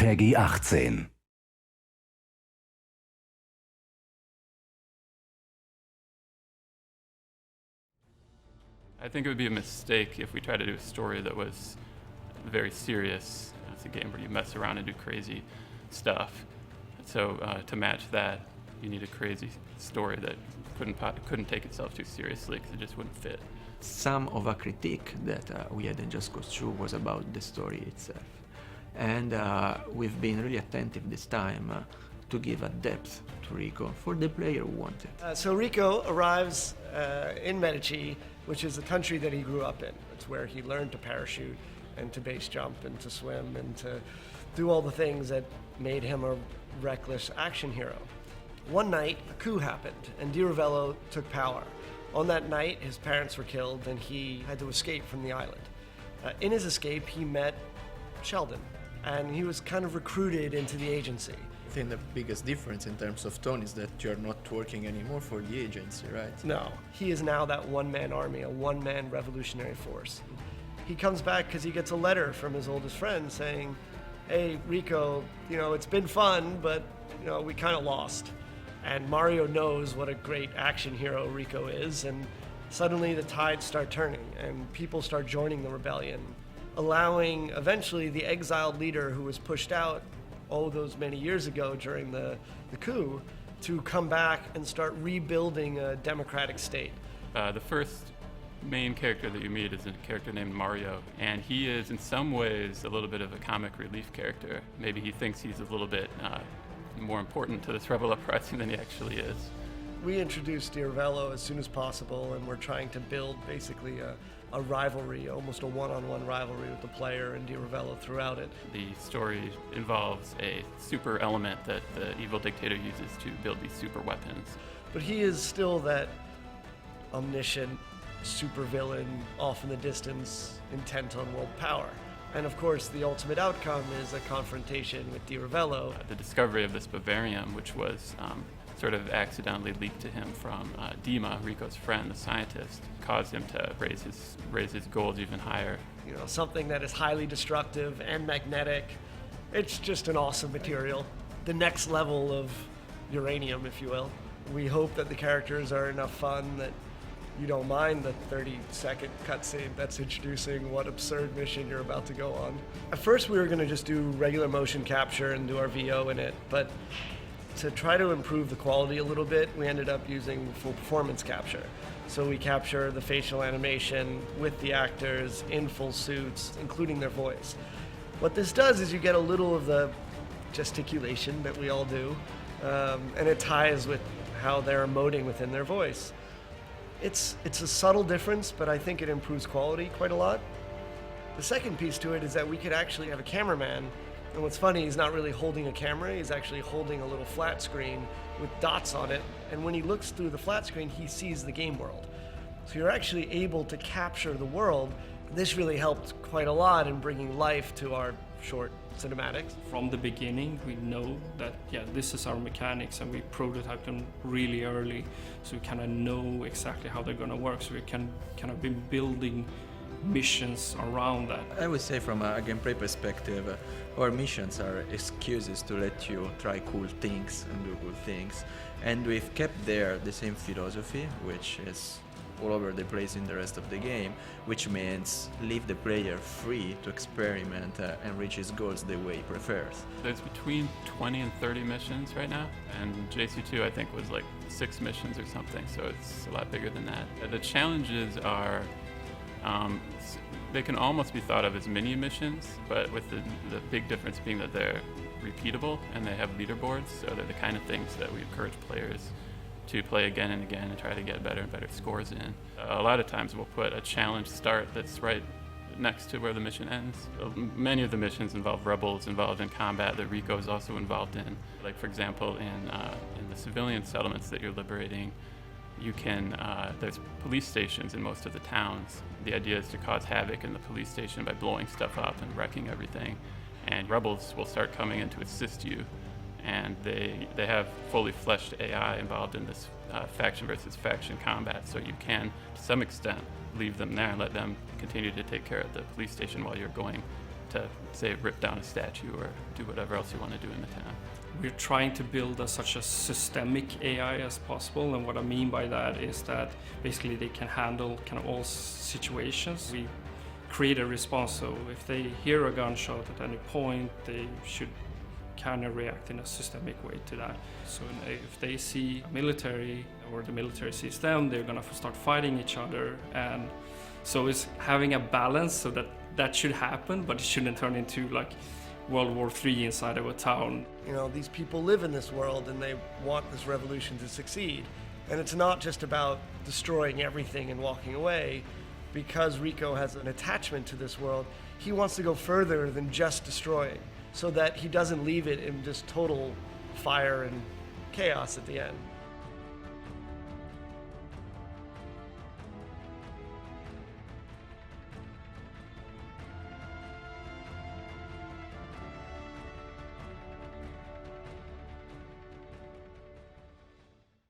Peggy 18. I think it would be a mistake if we tried to do a story that was very serious. It's a game where you mess around and do crazy stuff. So to match that, you need a crazy story that couldn't take itself too seriously because it just wouldn't fit. Some of a critique that we had in Just Cause 2 was about the story itself. And we've been really attentive this time to give a depth to Rico for the player who wanted. So Rico arrives in Medici, which is the country that he grew up in. It's where he learned to parachute and to base jump and to swim and to do all the things that made him a reckless action hero. One night, a coup happened and Di Ravello took power. On that night, his parents were killed and he had to escape from the island. In his escape, he met Sheldon, and he was kind of recruited into the agency. I think the biggest difference in terms of tone is that you're not working anymore for the agency, right? No, he is now that one-man army, a one-man revolutionary force. He comes back because he gets a letter from his oldest friend saying, hey, Rico, it's been fun, but, we kind of lost. And Mario knows what a great action hero Rico is, and suddenly the tides start turning, and people start joining the rebellion, allowing eventually the exiled leader who was pushed out those many years ago during the coup to come back and start rebuilding a democratic state. The first main character that you meet is a character named Mario, and he is in some ways a little bit of a comic relief character. Maybe he thinks he's a little bit more important to this rebel uprising than he actually is. We introduced Di Ravello as soon as possible, and we're trying to build basically a rivalry, almost a one-on-one rivalry with the player and Di Ravello throughout it. The story involves a super element that the evil dictator uses to build these super weapons. But he is still that omniscient supervillain off in the distance, intent on world power. And of course, the ultimate outcome is a confrontation with Di Ravello. The discovery of this Bavarium, which was sort of accidentally leaked to him from Dima, Rico's friend, the scientist, caused him to raise his goals even higher. Something that is highly destructive and magnetic. It's just an awesome material. The next level of uranium, if you will. We hope that the characters are enough fun that you don't mind the 30-second cutscene that's introducing what absurd mission you're about to go on. At first we were going to just do regular motion capture and do our VO in it, but to try to improve the quality a little bit, we ended up using full performance capture. So we capture the facial animation with the actors in full suits, including their voice. What this does is you get a little of the gesticulation that we all do, and it ties with how they're emoting within their voice. It's a subtle difference, but I think it improves quality quite a lot. The second piece to it is that we could actually have a cameraman, and what's funny, he's not really holding a camera, he's actually holding a little flat screen with dots on it, and when he looks through the flat screen, he sees the game world. So you're actually able to capture the world. This really helped quite a lot in bringing life to our short cinematics. From the beginning, we know that, this is our mechanics, and we prototyped them really early, so we kind of know exactly how they're going to work, so we can kind of be building missions around that. I would say from a gameplay perspective, our missions are excuses to let you try cool things and do cool things. And we've kept there the same philosophy, which is all over the place in the rest of the game, which means leave the player free to experiment and reach his goals the way he prefers. There's between 20 and 30 missions right now, and JC2 I think was like 6 missions or something, so it's a lot bigger than that. The challenges are, they can almost be thought of as mini missions, but with the big difference being that they're repeatable and they have leaderboards, so they're the kind of things that we encourage players to play again and again and try to get better and better scores in. A lot of times we'll put a challenge start that's right next to where the mission ends. Many of the missions involve rebels involved in combat that Rico is also involved in. Like for example, in the civilian settlements that you're liberating, you can, there's police stations in most of the towns. The idea is to cause havoc in the police station by blowing stuff up and wrecking everything. And rebels will start coming in to assist you. And they have fully fleshed AI involved in this faction versus faction combat, so you can, to some extent, leave them there and let them continue to take care of the police station while you're going to, say, rip down a statue or do whatever else you want to do in the town. We're trying to build such a systemic AI as possible, and what I mean by that is that basically they can handle kind of all situations. We create a response, so if they hear a gunshot at any point, they should kind of react in a systemic way to that. So if they see a military or the military sees them, they're gonna start fighting each other, and so it's having a balance so that that should happen, but it shouldn't turn into like World War III inside of a town. You know, these people live in this world and they want this revolution to succeed. And it's not just about destroying everything and walking away. Because Rico has an attachment to this world, he wants to go further than just destroying, so that he doesn't leave it in just total fire and chaos at the end.